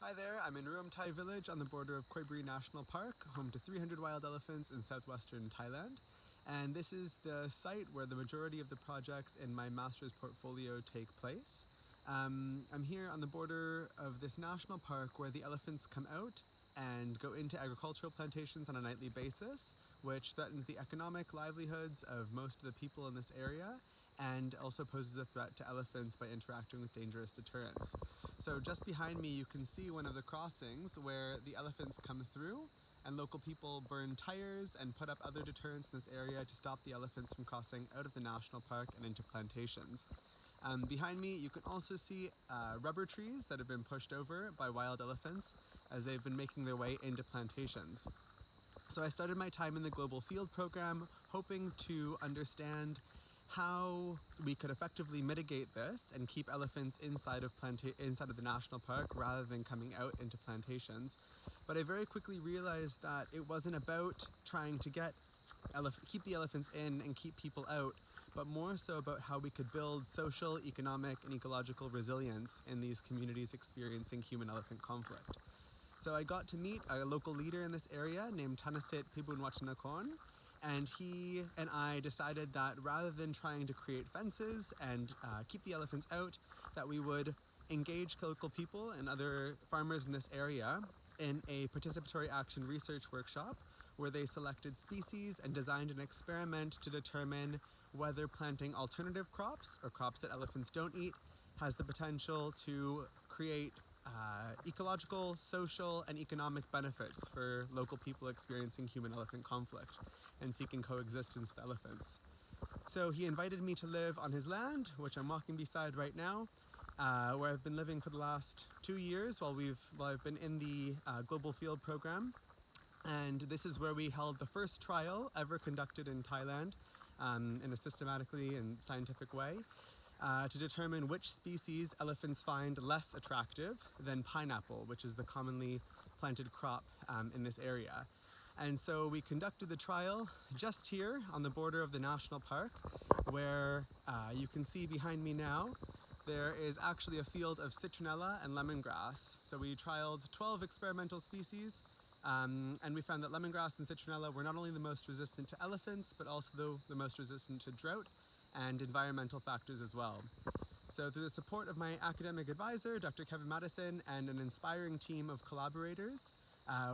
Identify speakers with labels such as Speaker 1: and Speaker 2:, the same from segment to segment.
Speaker 1: Hi there, I'm in Thai village on the border of Khoi Buri National Park, home to 300 wild elephants in southwestern Thailand. And this is the site where the majority of the projects in my master's portfolio take place. I'm here on the border of this national park where the elephants come out and go into agricultural plantations on a nightly basis, which threatens the economic livelihoods of most of the people in this area and also poses a threat to elephants by interacting with dangerous deterrents. So just behind me you can see one of the crossings where the elephants come through, and local people burn tires and put up other deterrents in this area to stop the elephants from crossing out of the national park and into plantations. Behind me you can also see rubber trees that have been pushed over by wild elephants as they've been making their way into plantations. So I started my time in the Global Field Program hoping to understand how we could effectively mitigate this and keep elephants inside of the national park rather than coming out into plantations. But I very quickly realized that it wasn't about trying to keep the elephants in and keep people out, but more so about how we could build social, economic, and ecological resilience in these communities experiencing human-elephant conflict. So I got to meet a local leader in this area named Thanasit Pibunwachanakon, and he and I decided that rather than trying to create fences and keep the elephants out, that we would engage local people and other farmers in this area in a participatory action research workshop where they selected species and designed an experiment to determine whether planting alternative crops, or crops that elephants don't eat, has the potential to create ecological, social, and economic benefits for local people experiencing human-elephant conflict and seeking coexistence with elephants. So he invited me to live on his land, which I'm walking beside right now, where I've been living for the last 2 years while I've been in the Global Field Program. And this is where we held the first trial ever conducted in Thailand in a systematically and scientific way, to determine which species elephants find less attractive than pineapple, which is the commonly planted crop in this area. And so we conducted the trial just here on the border of the national park, where you can see behind me now there is actually a field of citronella and lemongrass. So we trialed 12 experimental species, and we found that lemongrass and citronella were not only the most resistant to elephants, but also the most resistant to drought and environmental factors as well. So through the support of my academic advisor, Dr. Kevin Madison, and an inspiring team of collaborators,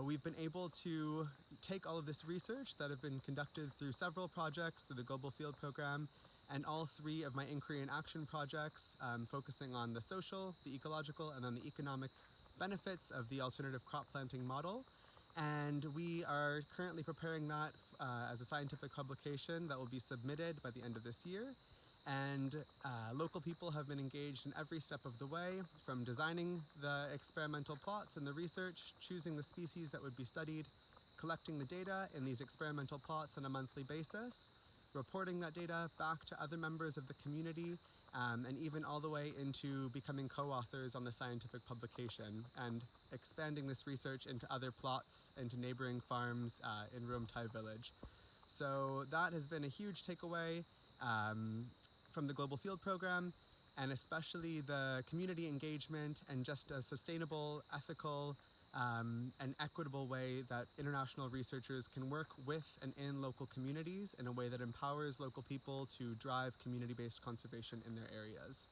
Speaker 1: we've been able to take all of this research that have been conducted through several projects through the Global Field Program and all 3 of my inquiry and action projects, focusing on the social, the ecological, and then the economic benefits of the alternative crop planting model. And we are currently preparing that as a scientific publication that will be submitted by the end of this year. And local people have been engaged in every step of the way, from designing the experimental plots and the research, choosing the species that would be studied, collecting the data in these experimental plots on a monthly basis, reporting that data back to other members of the community, and even all the way into becoming co-authors on the scientific publication and expanding this research into other plots, into neighboring farms in Thai village. So that has been a huge takeaway from the Global Field Program, and especially the community engagement and just a sustainable, ethical, and equitable way that international researchers can work with and in local communities in a way that empowers local people to drive community-based conservation in their areas.